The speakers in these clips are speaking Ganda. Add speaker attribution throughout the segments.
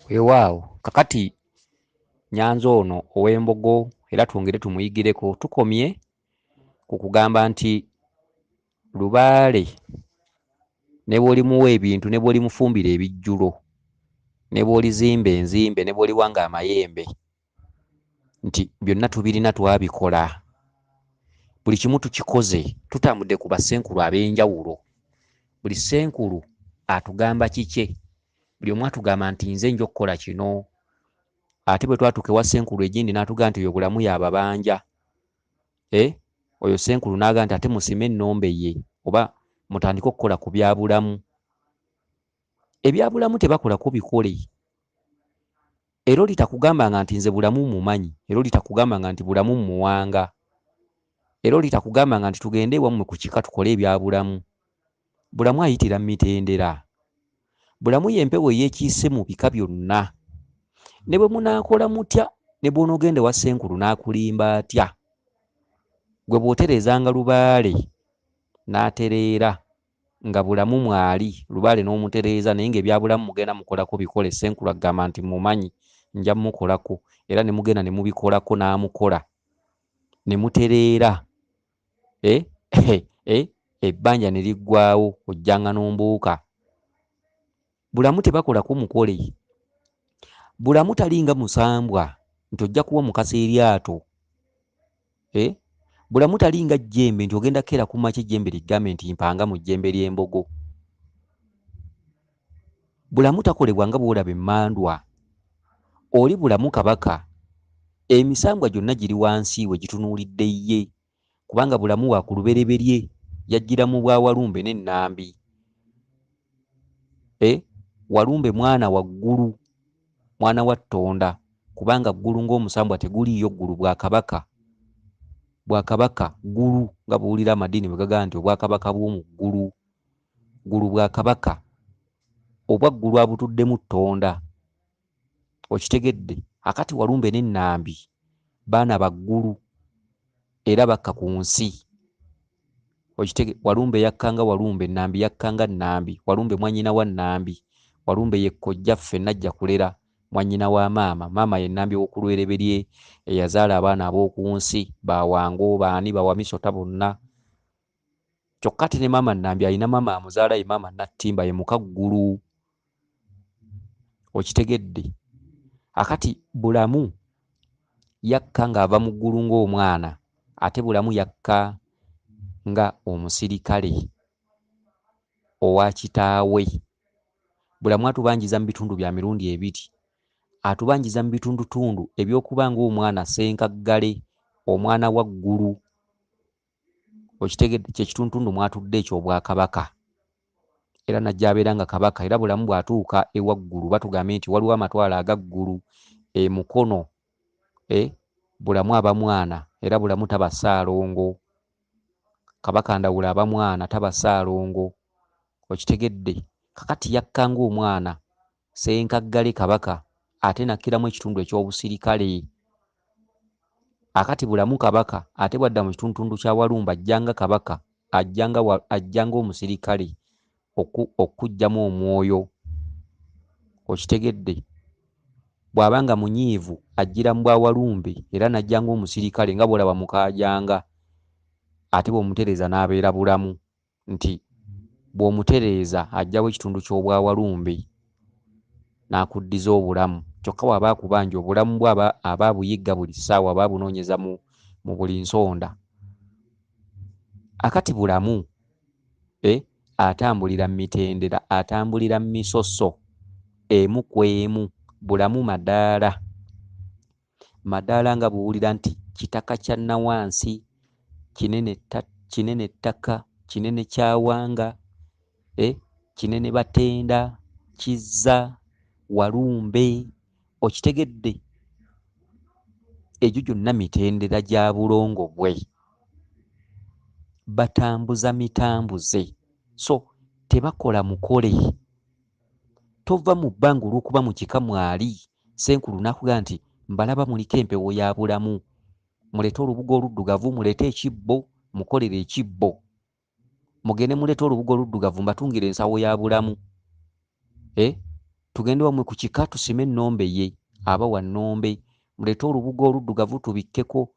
Speaker 1: Weewaawo kakati Nyanza ono ow'Embogo era twongere tumuyigireko tukomye ku kugamba nti Lubaale ne bw'olimuwa ebintu ne bw'olimufumbira ebijjulo ne bw'olizimba enzimbe ne bw'oliwanga amayembe nti byonna tubirina twabikola. Buli kimu tukikoze tutambudde ku bassenkulu ab'enjawulo. Buli ssenkulu atugamba kike, buli omu atugamba nti nze nja okukola kino. Ate bwe twatuuka ewa ssenkulu egindi n'atugamba nti oyo Bulamu y'ababanja. Oyo ssenkulu n'agamba nti ate musime ennombe ye oba mutandike okukola ku bya bulamu. Ebya bulamu tebakolako bikole. Era oli takugambanga nti nze Bulamu mumanyi, era oli takugambanga nti Bulamu muwanga, era oli takugambanga nti tugende ewammwe ku kika tukole ebya bulamu. Bulamu ayitira mu mitendera. Bulamu y'empewo eyeekiise mu bika byonna. Ne bwe munaakola mutya, ne bw'onoogenda ewa ssenkulu n'akulimba atya, gwe bw'otereezanga Lubaale n'atereera nga Bulamu mwali, Lubaale n'omutereeza naye ng'ebya bulamu mugenda mukolako bikole, ssenkulu agamba nti mumanyi nja mukolako, era ne mugenda ne mubikolako n'amukola ne mutereera, ebbanja ne liggwaawo ojjanga n'ombuuka. Bulamu tebakolako mukole. Bulamu talinga musambwa nti ojja kuwa mukasa eryato. Bulamu talinga jjembe nti ogenda kera ku makya ejjembe ligambe nti mpanga mu jjembe ly'embogo. Bulamu takolebwa nga bw'olaba emmandwa. Oli Bulamu Kabaka, emisambwa gyonna giri wansi we gitunuulidde ye, kubanga Bulamu wa ku lubereberye yajjira mu bwa Walumbe n'Ennambi. Walumbe mwana wa ggulu, mwana wa Ttonda, kubanga ggulu ng'omusambwa teguliiyo ggulu bwa Kabaka. Bwakabaka ggulu nga buwulira amadiini bwe gagamba nti obwakabaka bw'omu ggulu. Ggulu Bwakabaka, obwa ggulu abutuddemu Ttonda. Okitegedde? Akati Walumbe n'Ennambi baana ba ggulu era bakka ku nsi. Walumbe yakkanga Walumbe, Nnambi yakkanga Nnambi. Walumbe mwannyina wa Nnambi. Walumbe ye kkojjaffe najja kulera mwannyina wa maama. Maama ye Nnambi ow'oku lwereberye eyazaala abaana ab'oku nsi, Bawango, baani, Bawamisota bonna. Kyokka ate ne maama Nnambi alina maama amuzaala ye maama Nattimba, ye muka ggulu. Okitegedde? Akati Bulamu yakka ng'ava mu ggulu ng'omwana, ate Bulamu yakka nga omusirikale owa kitaawe. Bulamu atubanjiza mu bitundu bya mirundi ebiri. Atubanjiza mu bitundutundu eby'okuba ng'omwana ssenkaggale, omwana wa ggulu. Okitegedde? Kye kitundutundu mwatudde ekyo Obwakabaka. Era najja abeera nga Kabaka. Era Bulamu bw'atuuka ewa ggulu batugambe nti waliwo amatwalo aga ggulu emukono. Bulamu aba mwana era Bulamu taba Ssaalongo. Kabaka Ndawula aba mwana taba Ssaalongo. Okitegedde? Kakati yakka ng'omwana ssenkaggale Kabaka ate nakkiramu ekitundu eky'obusirikale. Akati Bulamu Kabaka ate bwadda mu kitundutundu kya Walumbe ajjanga Kabaka, ajjanga omusirikale okuggyamu omwoyo. Okitegedde? Bw'abanga munyiivu ajjira mu bwa Walumbe era najjanga omusirikale nga bw'olaba mukaajanga. Ate bw'omutereeza n'abeera Bulamu nti bw'omutereeza ajjawo ekitundu ky'obwa Walumbe n'akuddiza obulamu. Kyokka bw'aba akubanja obulamu bw'aba aba abuyigga buli ssaawa, aba abunoonyeza mu buli nsonda. Akati Bulamu atambulira mu mitendera, atambulira mu misoso emu ku emu. Bulamu madaala. Madaala nga buwulira nti kitaka kya Nawansi, kinene ttaka, kinene Kyawanga, kinene Batenda, Kizza, Walumbe. Okitegedde? Egyo gyonna mitendera gya bulongo bwe. Batambuza mitambuze. So tebakola mukole. Tova mu bbanga olw'okuba mu kika mwali, ssenkulu n'akugamba nti mbalaba muliko empewo ya Bulamu, mulete olubugo oluddugavu, mulete ekibbo, mukolere ekibbo. Mugende mulete olubugo oluddugavu mbatungire ensawo ya Bulamu. tugende wamwe ku kika tusime ennombe ye aba wa nnombe, mulete olubugo oluddugavu tubikkeko,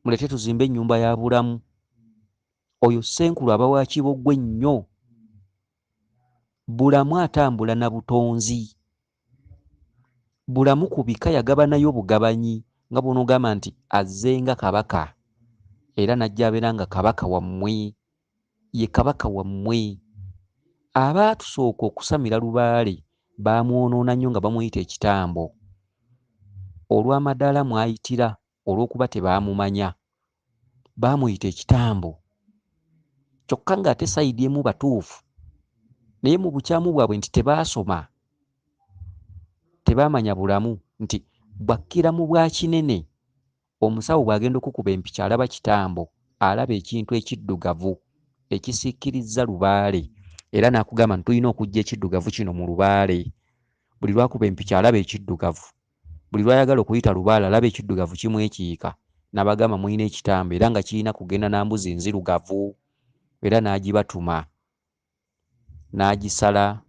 Speaker 1: mulete tuzimbe ennyumba ya Bulamu. Oyo Ssenkulu aba wa Kiboggwe nnyo. Bulamu atambula na butonzi. Bulamu ku bika yagabanayo bugabanyi nga bw'onoogamba nti azze nga Kabaka era najja abeera nga Kabaka wammwe, ye Kabaka wammwe. Abaatusooka okusamira Lubaale baamwonoona nnyo nga bamuyita ekitambo. Olw'amadaala mw'ayitira olw'okuba tebaamumanya baamuyita ekitambo, kyokka ng'ate sayidi emu batuufu, naye mu bukyamu bwabwe nti tebaasoma, tebaamanya Bulamu nti bwakkira mu bwa kinene omusawo bw'agenda okukuba empiki alaba kitambo, alaba ekintu ekiddugavu ekisiikkirizza Lubaale, era n'akugamba nti tulina okuggya ekiddugavu kino mu Lubaale. Buli lwakuba empiki alaba ekiddugavu, buli lwayagala okuyita Lubaale alaba ekiddugavu kimwekiika, n'abagamba mulina ekitambo era nga kirina kugenda na mbuzi enzirugavu, era n'agibatuma n'agisala,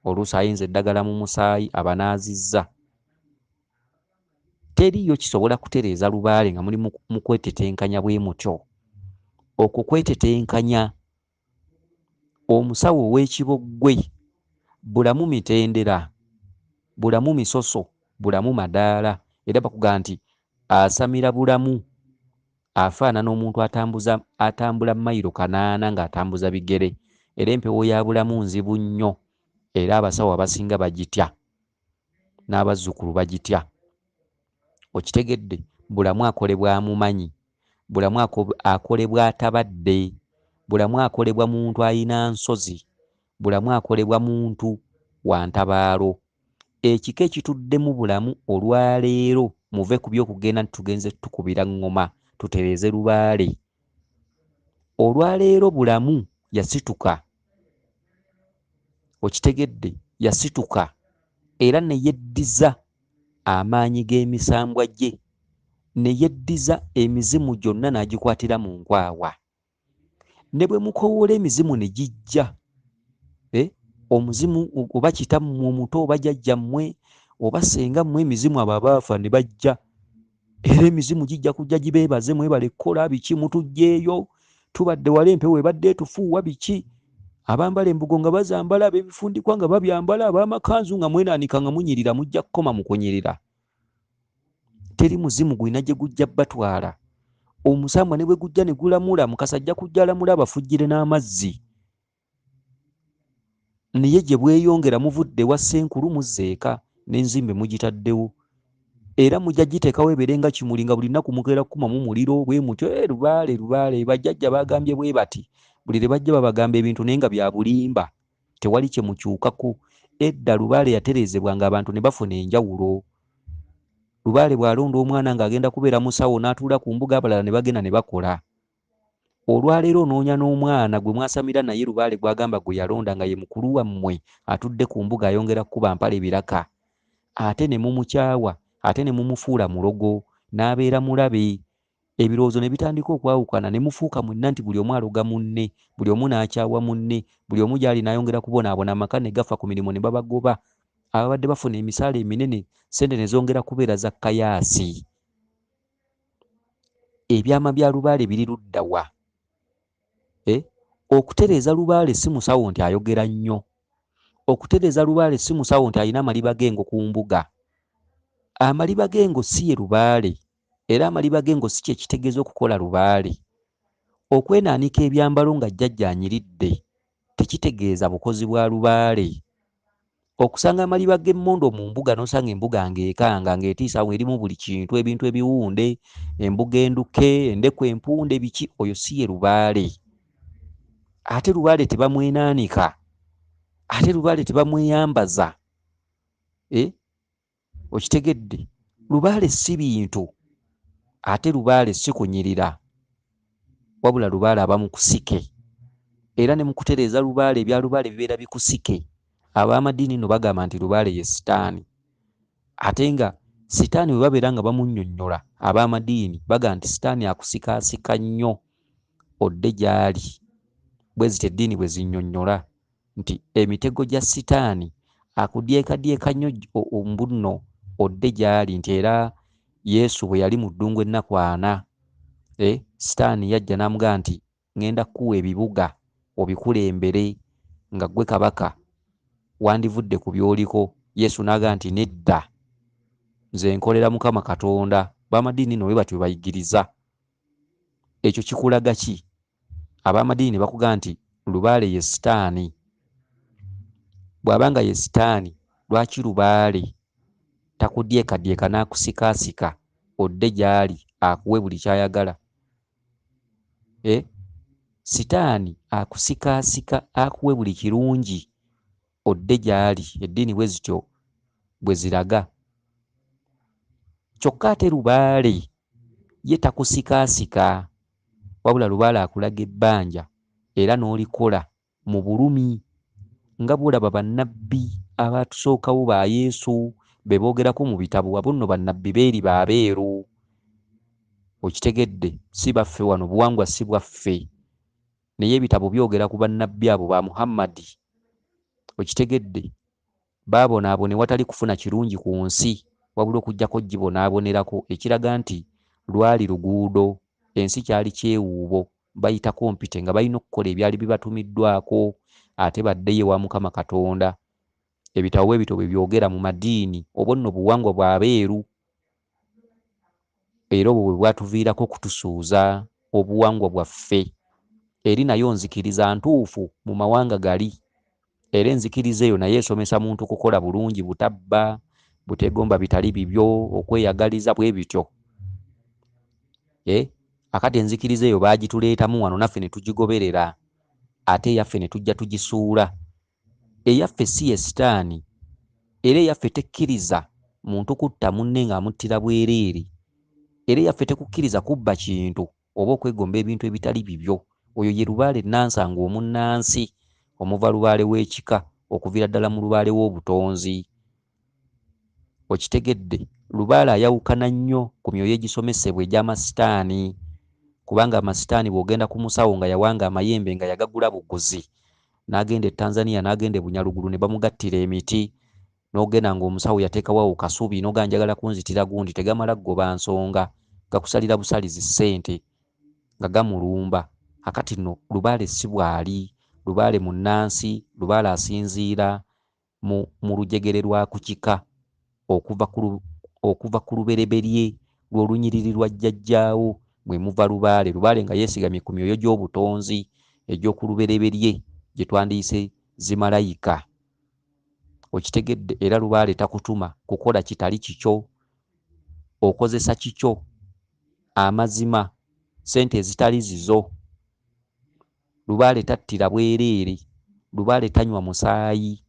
Speaker 1: oluusi ayinza eddagala mu musaayi abanaazizza. Teriyo kisobola kutereeza Lubaale nga muli mu kwetetenkanya bwe mutyo. Okwo kwetetenkanya. Omusawo ow'Ekiboggwe, Bulamu mitendera, Bulamu misoso, Bulamu madaala, era bakuga nti asamira Bulamu afaanana omuntu atambula mayiro 80 ng'atambuza bigere, era empewo ya Bulamu nzibu nnyo, era abasawo abasinga bagitya n'abazzukulu bagitya. Okitegedde? Bulamu akolebwa amumanyi, Bulamu akolebwa atabadde, Bulamu akolebwa muntu ayina nsozi, Bulamu akolebwa muntu wa ntabaalo. Ekika ekituddemu Bulamu olwaleero muve ku by'okugenda tugenze tukubira ngoma tutereeze Lubaale. Olwaleero Bulamu yasituka, okitegedde? Yasituka era ne yeddiza amaanyi g'emisambwa gye, ne yeddiza emizimu gyonna n'agikwatira mu nkwawa. Ne bwe mukowoola emizimu ne gijja, omuzimu oba kitammwe omuto oba jjajjammwe oba ssengammwe, emizimu abo abaafa ne bajja, era emizimu gijja kujja gibeebaze, mwebale kukola biki, mutuggyeeyo, tubadde wala empewo ebadde etufuuwa biki, abambala embugo nga bazambala, ab'ebifundikwa nga babyambala, ab'amakanzu nga mwenaanika nga munyirira, mujja kukoma mu kunyirira. Teri muzimu gulina gye gujja batwala. Omusambwa ne bwe gujja ne gulamula, Mukasa ajja kujja alamula abafujjire n'amazzi. Naye gye bweyongera muvudde wa Ssenkulu muzzeeka, n'enzimbe mugitaddewo, era mujja giteekawo ebeere nga kimuli nga buli nnaku mukeera kukumamu muliro bwe mutyo. Lubaale, Lubaale, bajjajja baagambye bwe bati, buli lwe bajja babagamba ebintu naye nga bya bulimba, tewali kye mukyukako. Edda Lubaale yatereezebwanga abantu ne bafuna enjawulo. Lubaale bw'alonda omwana ng'agenda kubeera musawo n'atuula ku mbuga, abalala ne bagenda ne bakola. Olwaleero onoonya n'omwana gwe mwasamira naye Lubaale gw'agamba gwe yalonda nga ye mukulu wammwe atudde ku mbuga ayongera kukuba mpale biraka, ate ne mumukyawa, ate ne mumufuula mulogo, n'abeera mulabe. Ebirowoozo ne bitandika okwawukana, ne mufuuka mwenna nti buli omu aloga munne, buli omu n'akyawa munne, buli omu gy'ali n'ayongera kubonaabona, amaka ne gafa, ku mirimu ne babagoba, ababadde bafuna emisaala eminene ssente ne zongera kubeera za kayaasi. Ebyama bya Lubaale biri ludda wa? Okutereeza Lubaale si musawo nti ayogera nnyo. Okutereeza Lubaale si musawo nti alina amaliba g'engo ku mbuga. Amaliba g'engo si ye Lubaale, era amaliba g'engo si kye kitegeeza okukola Lubaale. Okwenaanika ebyambalo nga jjajja anyiridde tekitegeeza bukozi bwa Lubaale. Okusanga amaliba g'emmondo mu mbuga n'osanga embuga ng'ekanga ng'etiisaawo erimu buli kintu, ebintu ebiwunde, embuga enduke, endeku empunde, biki, oyo si ye Lubaale. Ate Lubaale tebamwenaanika, ate Lubaale tebamweyambaza. Okitegedde? Lubaale si bintu, ate Lubaale si kunyirira, wabula Lubaale aba mu kusike. Era ne mu kutereeza Lubaale, ebya Lubaale bibeera bikusike. Ab'amadiini no bagamba nti Lubaale ye sitaani, ate nga sitaani bwe babeera nga bamunnyonnyola, ab'amadiini bagamba nti sitaani akusikaasika nnyo odde gy'ali. Bwe ziti eddiini bwe zinnyonnyola nti emitego gya sitaani akudyekadyeka nnyo ombu nno odde gy'ali nti era Yesu bwe yali mu ddungu ennaku 4 Sitaani yajja n'amugamba nti ŋŋenda kukuwa ebibuga obikulembere nga ggwe kabaka wandivudde ku by'oliko. Yesu n'agamba nti nedda, nze nkolera Mukama Katonda. B'amadiini no bwe batyo bayigiriza. Ekyo kikulaga ki? Ab'amadiini bakugamba nti Lubaale ye Sitaani. Bw'abanga ye Sitaani, lwaki Lubaale takudyekadyeka n'akusikaasika odde gy'ali akuwe buli ky'ayagala? Sitaani akusikaasika akuwe buli kirungi odde gy'ali. Eddiini bwe zityo bwe ziraga. Kyokka ate Lubaale ye takusikaasika, wabula Lubaale akulaga ebbanja era n'olikola mu bulumi nga bw'olaba bannabbi abatusookawo ba Yesu be boogerako mu bitabo. Abo nno bannabbi beeri baabeeru. Okitegedde? Si baffe wano, buwangwa si bwaffe, naye ebitabo byogera ku bannabbi abo ba Muhammadi. Okitegedde? Baabonaabone watali kufuna kirungi ku nsi wabula okujjako gibonaabonerako, ekiraga nti lwali luguudo, ensi kyali kyewuubo, bayita kompite nga balina okukola ebyali bibatumiddwako ate baddeyo ewa Mukama Katonda. Ebitabo bwe bityo bwe byogera mu madiini. Obwo nno buwangwa bwabeeru, era obwo bwe bwatuviirako kutusuuza obuwangwa bwaffe. Eri nayo nzikiriza ntuufu mu mawanga gali, era enzikiriza eyo naye esomesa muntu kukola bulungi, butabba, butegomba bitali bibyo, okweyagaliza bwe bityo. Akati enzikiriza eyo baagituleetamu wano naffe ne tugigoberera, ate eyaffe ne tujja tugisuula. Eyaffe si ye Sitaani, era eyaffe tekkiriza muntu kutta munne ng'amuttira bwereere, era eyaffe tekukkiriza kubba kintu oba okwegomba ebintu ebitali bibyo. Oyo ye Lubaale Nansanga omunnansi, omuva Lubaale w'ekika okuviira ddala mu Lubaale w'obutonzi. Okitegedde? Lubaale ayawukana nnyo ku myoyo egisomesebwa egy'amasitaani, kubanga amasitaani bw'ogenda ku musawo nga yawanga amayembe nga yagagula buguzi, n'agenda e Tanzania n'agenda e Bunyaluguru ne bamugattira emiti, n'ogenda ng'omusawo yateekawo kasubi n'ogamba njagala kunzitira gundi, tegamala ggoba nsonga, gakusalira busalizi ssente nga gamulumba. Akati nno Lubaale si bw'ali. Lubaale munnansi, Lubaale asinziira mu lujegere lwa ku kika okuva ku lubereberye lw'olunyiriri lwa jjajjaawo mwe muva Lubaale. Lubaale nga yeesigamye ku myoyo gy'obutonzi egy'oku lubereberye gye twandiyise zimalayika. Okitegedde? Era Lubaale takutuma kukola kitali kikyo, okozesa kikyo, amazima, ssente ezitali zizo. Lubaale tattira bwereere, Lubaale tanywa musaayi,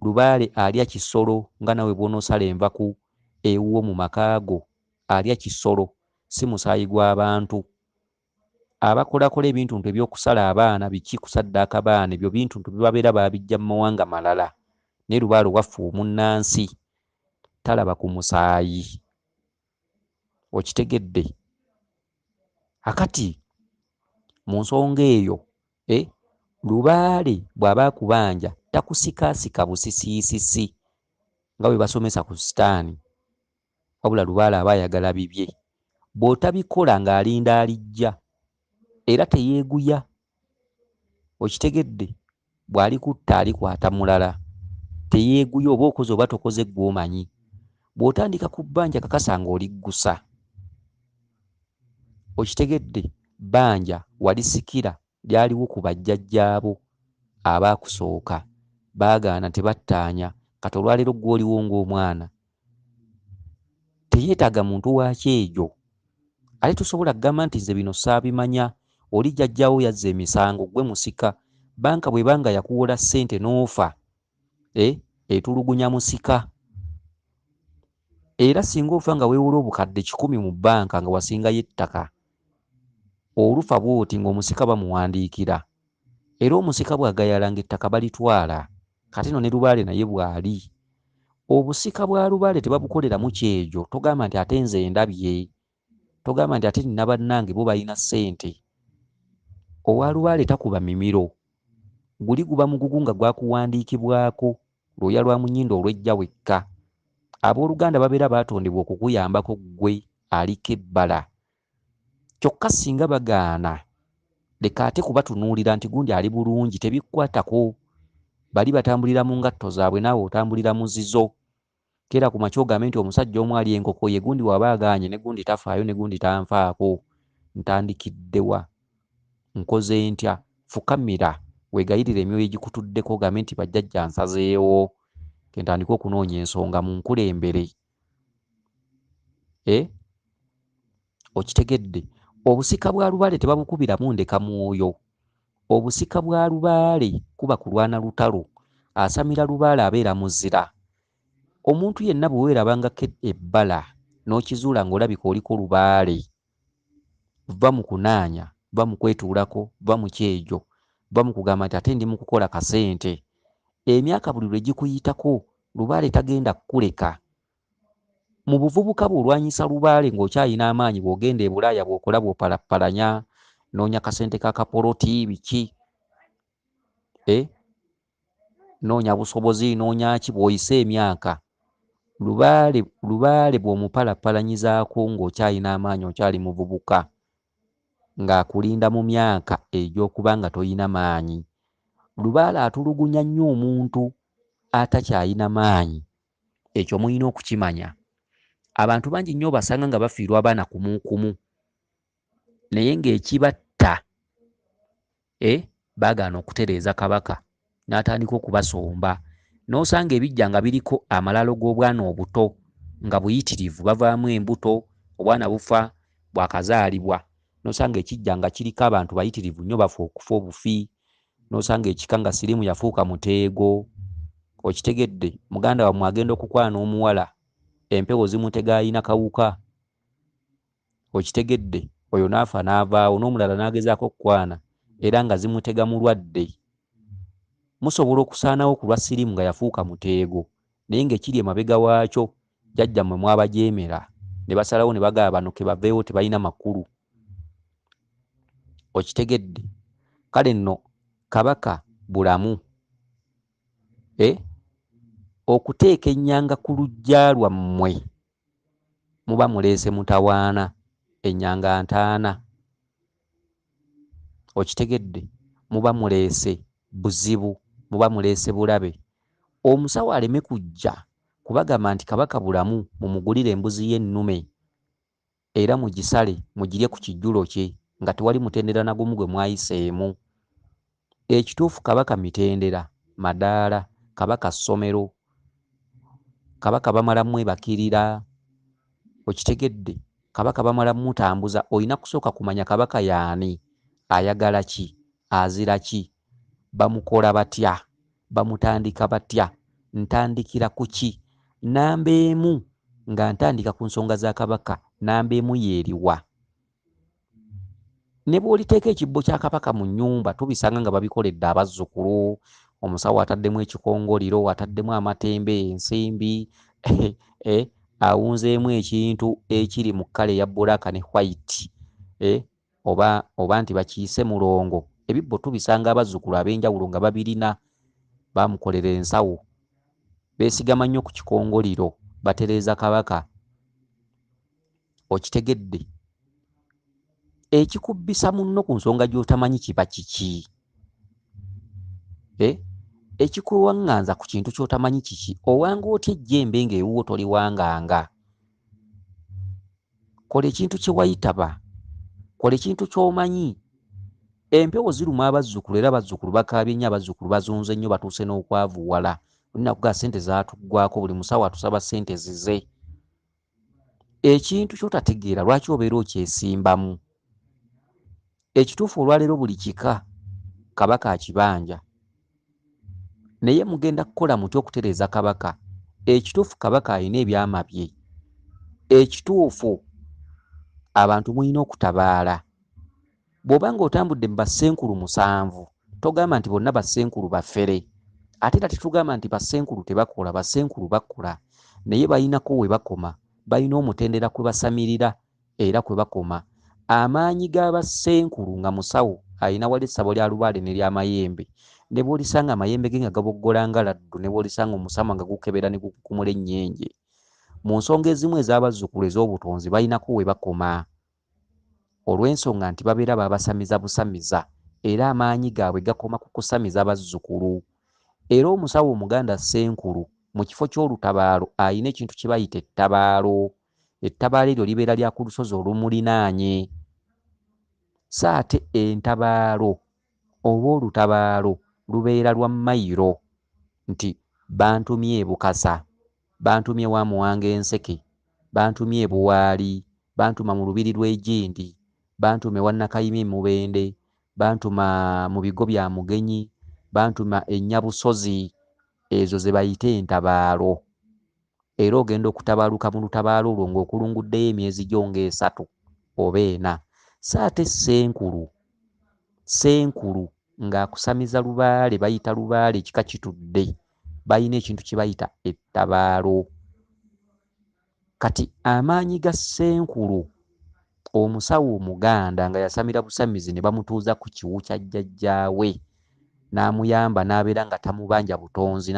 Speaker 1: Lubaale alya kisolo nga nawe bw'onoosala envaku ewuwo mu makaago, alya kisolo, si musaayi gw'abantu. Abakolakola ebintuntu eby'okusala abaana, biki kusaddaaka baana, ebyo bintuntu bibabeera baabijja mu mawanga malala. Naye Lubaale waffe omunnansi talaba ku musaayi. Okitegedde? Akati mu nsonga eyo Lubaale bw'aba akubanja takusikaasika busisiisisi nga bwe basomesa ku Sitaani, wabula Lubaale aba ayagala bibye. Bw'otabikola ng'alinda alijja, era teyeeguya. Okitegedde? Bw'alikutta alikwata mulala, teyeeguya oba okoze oba tokoze gw'omanyi. Bw'otandika ku bbanja kakasa ng'oliggusa. Okitegedde? Bbanja walisikira lyaliwo ku bajjajjaabo abaakusooka, baagaana tebattaanya, kati olwaleero gw'oliwo ng'omwana teyeetaaga muntu wa kyejo. Ate tusobola kugamba nti nze bino saabimanya, oli jjajjaawo yazza emisango, gwe musika, banka bwe banga yakuwola ssente n'ofa, etulugunya musika. Era singa ofa nga weewola obukadde 100 mu bbanka nga wasingayo ettaka, olufa bw'oti ng'omusika bamuwandiikira, era omusika bw'agayalanga ettaka balitwala. Kati no ne Lubaale naye bw'ali. Obusika bwa Lubaale tebabukoleramu kyejo. Togamba nti ate nze ndabye, togamba nti ate nina bannange bo balina ssente. Owa Lubaale takuba mimiro, guli guba mugugu nga gwakuwandiikibwako lwoya lwa munyindo olwejja wekka. Abooluganda babeera baatondebwa okukuyambako ggwe aliko ebbala. Kyokka singa bagaana, leka ate kubatunuulira nti gundi ali bulungi, tebikkwatako. Bali batambulira mu ngatto zaabwe, naawe otambulira mu zizo. Kera ku makya ogambe nti omusajja omu ali enkoko ye, gundi waba agaanye, ne gundi tafaayo, ne gundi tanfaako. Ntandikiddewa? Nkoze ntya? Fukamira weegayirira emyoyo egikutuddeko, ogambe nti bajjajja nsazeewo, kentandika okunoonya ensonga mu nkulembere. Okitegedde? Obusika bwa lubaale tebabukubiramu ndeka mwoyo. Obusika bwa lubaale kuba kulwana lutalo. Asamira lubaale abeera muzira. Omuntu yenna bwe weerabangako ebbala n'okizuula ng'olabika oliko lubaale, va mu kunaanya, va mu kwetuulako, va mu kyejo, va mu kugamba nti ate ndi mu kukola kasente. Emyaka buli lwe gikuyitako, lubaale tagenda kukuleka. Mu buvubuka bw'olwanyisa lubaale ng'okyayina amaanyi, bw'ogenda e Bulaaya bw'okola bw'opalappalanya, noonya kasente k'akapoloti biki, noonya busobozi, noonya ki, bw'oyisa emyaka, lubaale bw'omupalappalanyizaako ng'okyayina amaanyi, okyali muvubuka, ng'akulinda mu myaka egy'okuba nga toyina maanyi. Lubaale atulugunya nnyo omuntu atakyayina maanyi. Ekyo muyina okukimanya. Abantu bangi nnyo basanga nga bafiirwa abaana kumuukumu, naye ng'ekibatta, baagaana okutereeza Kabaka n'atandika okubasomba. N'osanga ebijja nga biriko amalalo g'obwana obuto nga buyitirivu, bavaamu embuto, obwana bufa bwakazaalibwa. N'osanga ekijja nga kiriko abantu bayitirivu nnyo bafa okufa obufi. N'osanga ekika nga sirimu yafuuka muteego. Okitegedde? Muganda wammwe agenda okukwana omuwala, empewo zimutega ayina kawuka. Okitegedde? Oyo n'afa n'avaawo, n'omulala n'agezaako okukwana era nga zimutega mulwadde. Musobola okusaanawo ku lwa sirimu nga yafuuka muteego, naye ng'ekiri emabega waakyo jjajjammwe mwabajeemera ne basalawo ne bagaba bano ke baveewo tebalina makulu. Okitegedde? Kale nno Kabaka Bulamu, okuteeka ennyanga ku luggya lwammwe muba muleese mutawaana, ennyanga ntaana. Okitegedde? Muba muleese buzibu, muba muleese bulabe. Omusawo aleme kujja kubagamba nti Kabaka Bulamu mumugulire embuzi y'ennume era mugisale mugirye ku kijjulo kye nga tewali mutendera na gumu gwe mwayiseemu. Ekituufu Kabaka mitendera, madaala, Kabaka ssomero, Kabaka bamala mwebakirira. Okitegedde? Kabaka bamala mutambuza. Olina kusooka kumanya Kabaka yaani, ayagala ki, azira ki, bamukola batya, bamutandika batya, ntandikira ku ki, namba emu nga ntandika ku nsonga za Kabaka, namba emu yeeriwa. Ne bw'oliteeka ekibbo kya Kabaka mu nnyumba tubisanga nga babikoledde abazzukulu. Omusawo ataddemu ekikongoliro, ataddemu amatembe, ensimbi, awunzeemu ekintu ekiri mu kkala eya bbulaaka ne white, oba nti bakiyise mulongo. Ebibbo tubisanga abazzukulu ab'enjawulo nga babirina, bamukolera ensawo. Beesigama nnyo ku kikongoliro, batereeza Kabaka. Okitegedde? Ekikubbisa munno ku nsonga gy'otamanyi kiba kiki? Ekikuwaŋŋanza ku kintu ky'otamanyi kiki? Owanga otya ejjembe ng'ewuwo toliwanganga. Kola ekintu kye wayitaba, kola ekintu ky'omanyi. Empewo ziruma abazzukulu era abazzukulu bakaabye nnyo, abazzukulu bazunze nnyo, batuuse n'okwavuwala. Olina kugaa ssente zaatuggwako, buli musawo atusaba ssente zize. Ekintu ky'otategeera lwaki obeera okyesimbamu? Ekituufu olwaleero buli kika Kabaka akibanja, naye mugenda kukola mutya okutereeza Kabaka? Ekituufu Kabaka alina ebyama bye. Ekituufu abantu mulina okutabaala. Bw'oba ng'otambudde mu bassenkulu 7 togamba nti bonna bassenkulu baffere. Ate era tetugamba nti bassenkulu tebakola, bassenkulu bakola, naye balinako we bakoma, balina omutendera kwe basamirira era kwe bakoma. Amaanyi g'abassenkulu nga musawo alina wali essabo lya lubaale ne ly'amayembe, ne bw'olisanga amayembe ge nga gaboggola nga laddu, ne bw'olisanga omusama nga gukebera ne gukukumula ennyenje. Mu nsonga ezimu ez'abazzukulu ez'obutonzi balinako we bakoma, olw'ensonga nti babeera babasamiza busamiza era amaanyi gaabwe gakoma ku kusamiza bazzukulu. Era omusawo Omuganda Ssenkulu mu kifo ky'olutabaalo ayina ekintu kye bayita ettabaalo. Ettabaalo eryo libeera lya ku lusozi olumulinaanye. So ate entabaalo oba olutabaalo lubeera lwa mayiro, nti bantumye e Bukasa, bantumye wa Muwanga Enseke, bantumye e Buwaali, bantuma mu lubiri lw'Egindi, bantuma ewa Nakayima Mubende, bantuma mu bigo bya Mugenyi, bantuma e Nnyabusozi. Ezo ze bayite entabaalo. Era ogenda okutabaaluka mu lutabaalo olwo ng'okulunguddeyo emyezi gyo ng'esatu oba ena. So ate Ssenkulu ng'akusamiza lubaale, bayita lubaale kika kitudde, bayina ekintu kye bayita ettabaalo. Kati amaanyi ga Ssenkulu, omusawo Omuganda nga yasamira busamizi ne bamutuuza ku kiwu kya jjajjaawe, n'amuyamba n'abeera nga tamubanja butonzi,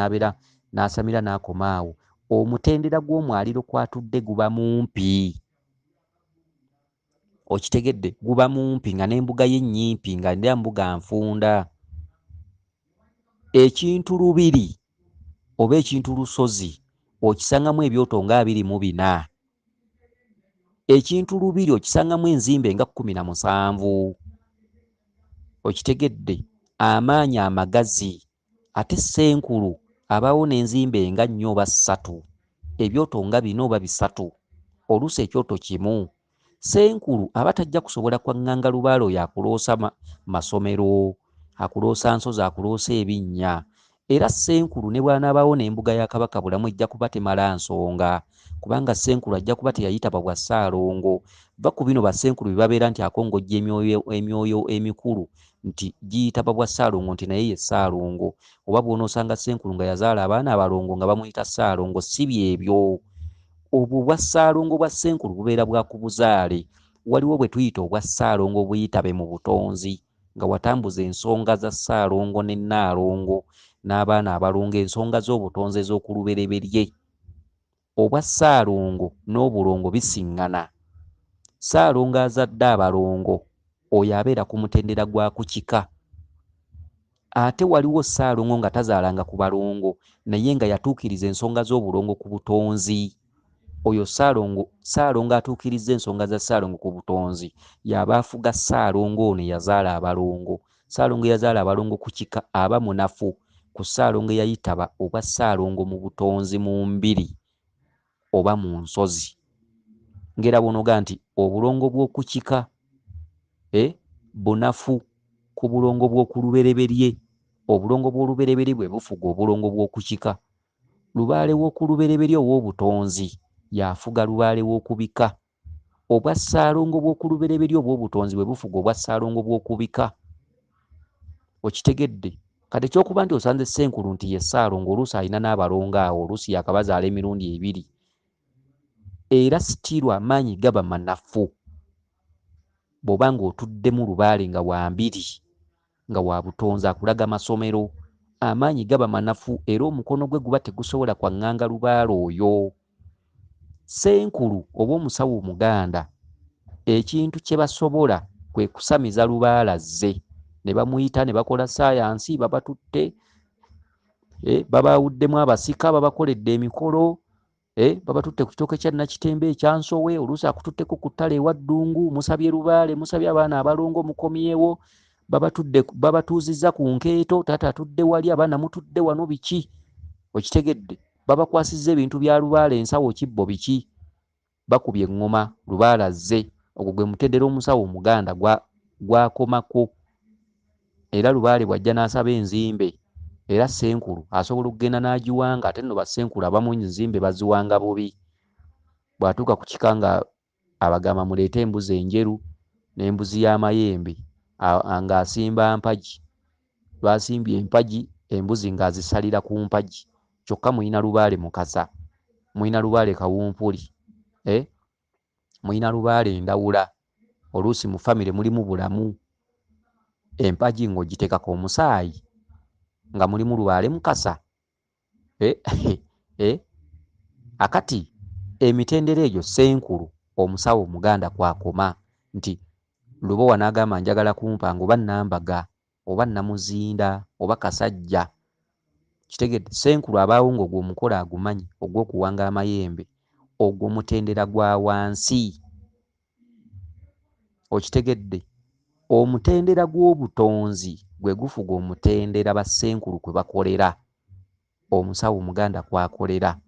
Speaker 1: n'asamira n'akoma awo, omutendera gw'omwaliiro kw'atudde guba mumpi. Okitegedde? Guba mumpi nga n'embuga ye nnyimpi nga ndya mbuga nfunda. Ekintu lubiri oba ekintu lusozi okisangamu ebyoto nga 24. Ekintu lubiri okisangamu enzimbe nga 17. Okitegedde? Amaanyi amagazi. Ate Ssenkulu abaawo n'enzimbe nga 4 oba 3, ebyoto nga 4 oba 3, oluusi ekyoto kimu. Ssenkulu aba tajja kusobola kwaŋŋanga lubaale oyo akuloosa masomero, akuloosa nsozi, akuloosa ebinnya. Era Ssenkulu ne bw'anaabaawo n'embuga ya Kabaka Bulamu ejja kuba temala nsonga, kubanga Ssenkulu ajja kuba teyayitaba bwa Ssaalongo. Va ku bino Bassenkulu bye babeera nti akongojja emyoyo emikulu nti giyitaba bwa Ssaalongo nti naye ye Ssaalongo. Oba bw'onoosanga Ssenkulu nga yazaala abaana abalongo nga bamuyita Ssaalongo, si byebyo. Obwo bwa Ssaalongo bwa Ssenkulu bubeera bwa ku buzaale. Waliwo bwe tuyita obwa Ssaalongo buyitabe mu butonzi, nga watambuza ensonga za Ssaalongo ne Nnaalongo n'abaana abalongo, ensonga z'obutonzi ez'okulubereberye. Obwa Ssaalongo n'obulongo bisiŋŋana. Ssaalongo azadde abalongo oyo abeera ku mutendera gwa ku kika. Ate waliwo Ssaalongo nga tazaalanga ku balongo naye nga yatuukiriza ensonga z'obulongo ku butonzi. Oyo Ssaalongo atuukirizza ensonga za Ssaalongo ku butonzi y'aba afuga Ssaalongo ono eyazaala abalongo. Ssaalongo eyazaala abalongo ku kika aba munafu ku Ssaalongo eyayitaba obwa Ssaalongo mu butonzi mu mbiri oba mu nsozi. Ngera bw'onoga nti obulongo bw'oku kika bunafu ku bulongo bw'oku lubereberye. Obulongo bw'olubereberye bwe bufuga obulongo bw'oku kika. Lubaale w'oku lubereberye ow'obutonzi y'afuga lubaale w'oku bika. Obwa Ssaalongo bw'oku lubereberye obw'obutonzi bwe bufuga obwa Ssaalongo bw'oku bika. Okitegedde? Kati ekyokuba nti osanze Ssenkulu nti ye Ssaalongo oluusi alina n'abalongo awo, oluusi yakabazaala emirundi 2. Era sitiirwa amaanyi gaba manafu bw'oba ng'otuddemu lubaale nga wa mbiri nga wa butonzi akulaga masomero. Amaanyi gaba manafu era omukono gwe guba tegusobola kwaŋŋanga lubaale oyo. Ssenkulu oba omusawo Omuganda ekintu kye basobola kwe kusamiza lubaale azze, ne bamuyita ne bakola ssaayansi, babatutte, babaawuddemu abasika, babakoledde emikolo, babatutte ku kitooke kya Nakitembe ekyansowe, oluusi akututteko ku ttale ewa Ddungu, musabye lubaale, musabye abaana abalongo mukomyewo, babatuuzizza ku nkeeto, taata atudde wali, abaana mutudde wano, biki? Okitegedde? Babakwasizza ebintu bya lubaale, ensawo kibbo, biki? Bakubye eŋŋoma, lubaale azze. Ogwo gwe mutendera omusawo Omuganda gwakomako. Era lubaale bw'ajja n'asaba enzimbe, era Ssenkulu asobola okugenda n'agiwanga. Ate nno Bassenkulu abamu enzimbe baziwanga bubi. Bw'atuuka ku kika nga abagamba muleete embuzi enjeru n'embuzi y'amayembe ng'asimba mpagi. Basimbye empagi, embuzi ng'azisalira ku mpagi. Kyokka muyina lubaale mukasa, muyina lubaale kawumpuli, muyina lubaale ndawula. Oluusi mu famire mulimu Bulamu. Empagi ng'ogiteekako omusaayi, nga mulimu Lubaale Mukasa. Akati emitendera egyo Ssenkulu omusawo Omuganda kwakoma nti Lubowa n'agamba njagala kumpanga oba Nambaga oba Namuzinda oba Kasajja. Kitegedde Ssenkulu abaawo ng'ogwo omukola agumanyi ogw'okuwanga amayembe, ogwo mutendera gwa wansi. Okitegedde? Omutendera gw'obutonzi gwe gufuga omutendera ba Ssenkulu kwe bakolera, omusawo Omuganda kwakolera.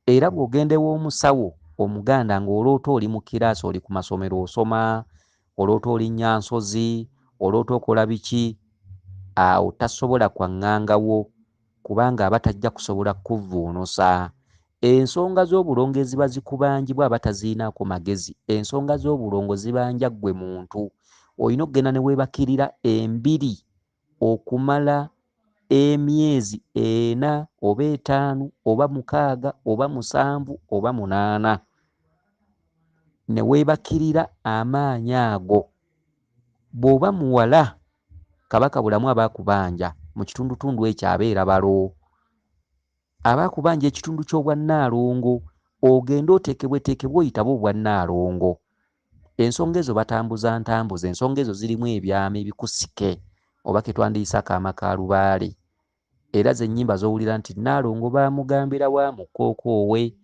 Speaker 1: Era bw'ogenda ew'omusawo Omuganda ng'oloota oli mu kiraasi, oli ku masomero osoma, oloota oli Nyansozi, oloota okola biki, awo tasobola kwaŋŋangawo kubanga aba tajja kusobola kuvvuunusa. Ensonga z'obulongo eziba zikubangibwa aba taziinaako magezi. Ensonga z'obulongo zibanja ggwe muntu. Olina okugenda ne weebakirira embiri okumala emyezi 4 oba 5 oba 6 oba 7 oba 8, ne weebakirira amaanyi ago. Bw'oba muwala, Kabaka Bulamu aba akubanja mu kitundutundu ekyo abeera balo. Aba akubanja ekitundu ky'obwannaalongo, ogenda oteekebweteekebwe oyitabo obwannaalongo. Ensonga ezo batambuza ntambuza, ensonga ezo zirimu ebyama ebikusike oba ke twandiyise akaama ka Lubaale. Era ze nnyimba z'owulira nti Nnaalongo baamugambira wa mukookoowe.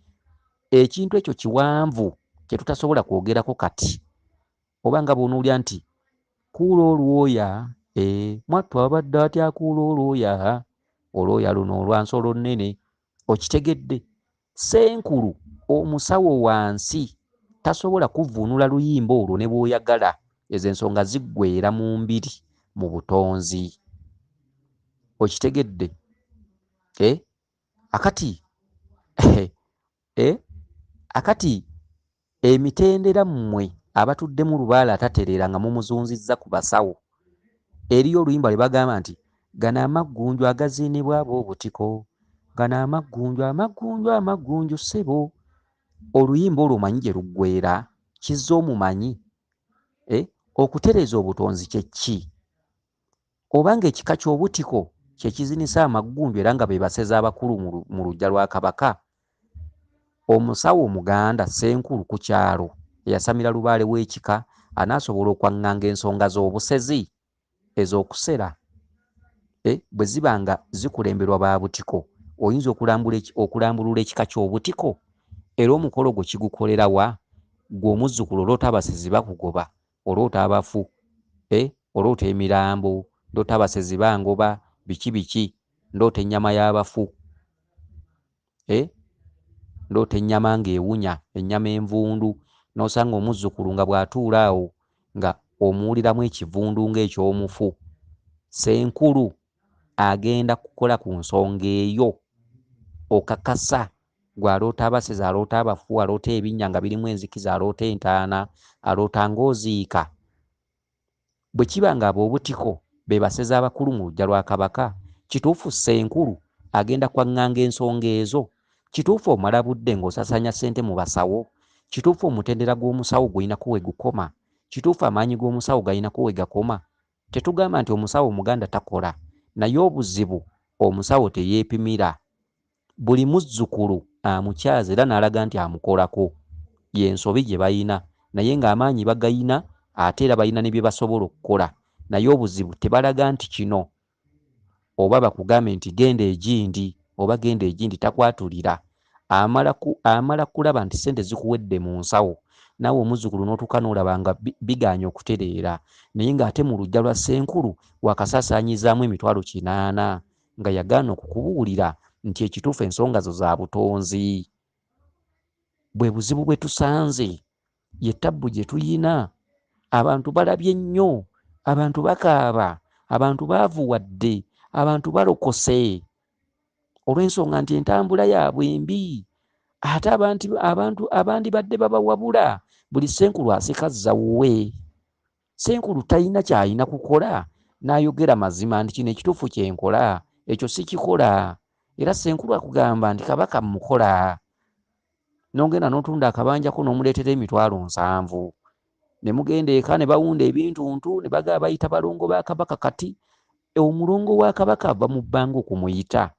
Speaker 1: Ekintu ekyo kiwanvu kye tutasobola kwogerako kati. Oba nga bw'onoolya nti kuula olwoya, mwattu abadde atya kuula olwoya, olwoya luno olwa nsolo nnene. Okitegedde? Ssenkulu omusawo wansi tasobola kuvvuunula luyimba olwo ne bw'oyagala. Ezo ensonga ziggweera mu mbiri mu butonzi. Okitegedde? Akati emitendera mmwe abatuddemu Lubaale atatereera nga mumuzunzizza ku basawo. Eriyo oluyimba lwe bagamba nti gano amaggunju agaziinibwa ab'obutiko, gano amaggunju ssebo. Oluyimba olwo omanyi gye luggweera? Kizza omumanyi? Okutereeza obutonzi kye ki? Obanga ekika ky'obutiko kye kizinisa amaggunju era nga be baseza abakulu mu luggya lwa Kabaka. Omusawo Omuganda Ssenkulu ku kyalo eyasamira Lubaale w'ekika anaasobola okwaŋŋanga ensonga z'obusezi ez'okusera. Bwe ziba nga zikulemberwa ba butiko, oyinza okulambulula ekika ky'obutiko. Era omukolo gwe kigukolera wa? Gwe omuzzukulu oloota abasezi bakugoba, oloota abafu, oloota emirambo, ndoota abasezi bangoba, biki biki, ndoota ennyama y'abafu, ndoota ennyama ng'ewunya, ennyama envundu. N'osanga omuzzukulu nga bw'atuula awo nga omuwuliramu ekivundu ng'eky'omufu. Ssenkulu agenda kukola ku nsonga eyo. Okakasa gw'aloota abasezi, aloota abafu, aloota ebinnya nga birimu enzikiza, aloota entaana, aloota ng'oziika. Bwe kiba nga ab'obutiko be basezi abakulu mu luggya lwa Kabaka, kituufu Ssenkulu agenda kwaŋŋanga ensonga ezo? Kituufu omala budde ng'osasanya ssente mu basawo? Kituufu omutendera gw'omusawo guyinako we gukoma? Kituufu amaanyi g'omusawo gayinako we gakoma? Tetugamba nti omusawo Omuganda takola, naye obuzibu omusawo teyeepimira. Buli muzzukulu amukyaza era n'alaga nti amukolako. Y'ensobi gye bayina, naye ng'amaanyi bagayina ate era bayina ne bye basobola okukola. Naye obuzibu tebalaga nti kino, oba bakugambe nti genda egindi oba genda egindi, takwatulira. Amala kulaba nti ssente zikuwedde mu nsawo, naawe omuzzukulu n'otuuka n'olaba nga bigaanye okutereera, naye ng'ate mu luggya lwa Ssenkulu wakasaasaanyizaamu emitwalo 800 nga yagaana okukubuulira nti ekituufu ensonga zo za butonzi. Bwe buzibu bwe tusanze, ye ttabbu gye tuyina. Abantu balabye nnyo, abantu bakaaba, abantu baavuwadde, abantu balokose olw'ensonga nti entambula yaabwe mbi. Ate abantu abandibadde babawabula, buli Ssenkulu aseka zawuwe. Ssenkulu talina ky'alina kukola n'ayogera mazima nti kino ekituufu kye nkola, ekyo sikikola. Era Ssenkulu akugamba nti Kabaka mukola. N'ogenda n'otunda akabanjako n'omuleetera emitwalo 7, ne mugenda eka ne bawunda ebintuntu ne bagaba bayita balongo ba Kabaka. Kati omulongo wa Kabaka ava mu bbanga okumuyita.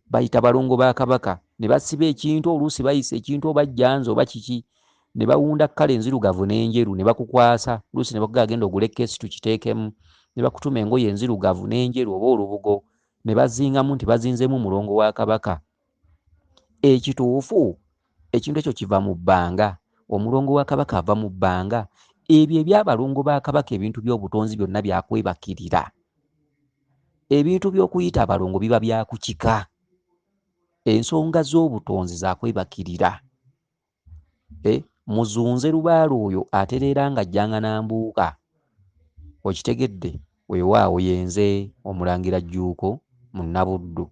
Speaker 1: Bayita balongo ba Kabaka ne basiba ekintu, oluusi bayisa ekintu oba jjanza oba kiki, ne bawunda kkala enzirugavu n'enjeru ne bakukwasa, oluusi ne bakugaa genda ogule keesi tukiteekemu, ne bakutuma engoye enzirugavu n'enjeru oba olubugo, ne bazingamu nti bazinzemu mulongo wa Kabaka. Ekituufu ekintu ekyo kiva mu bbanga, omulongo wa Kabaka ava mu bbanga. Ebyo ebyabalongo ba Kabaka ebintu by'obutonzi byonna byakwebakirira. Ebintu by'okuyita abalongo biba byakukika. Ensonga z'obutonzi zakwebakirira. Muzunze lubaale oyo atereera nga ajjanga nambuuka. Okitegedde? Weewaawo yenze Omulangira Jjuuko Munnabuddu.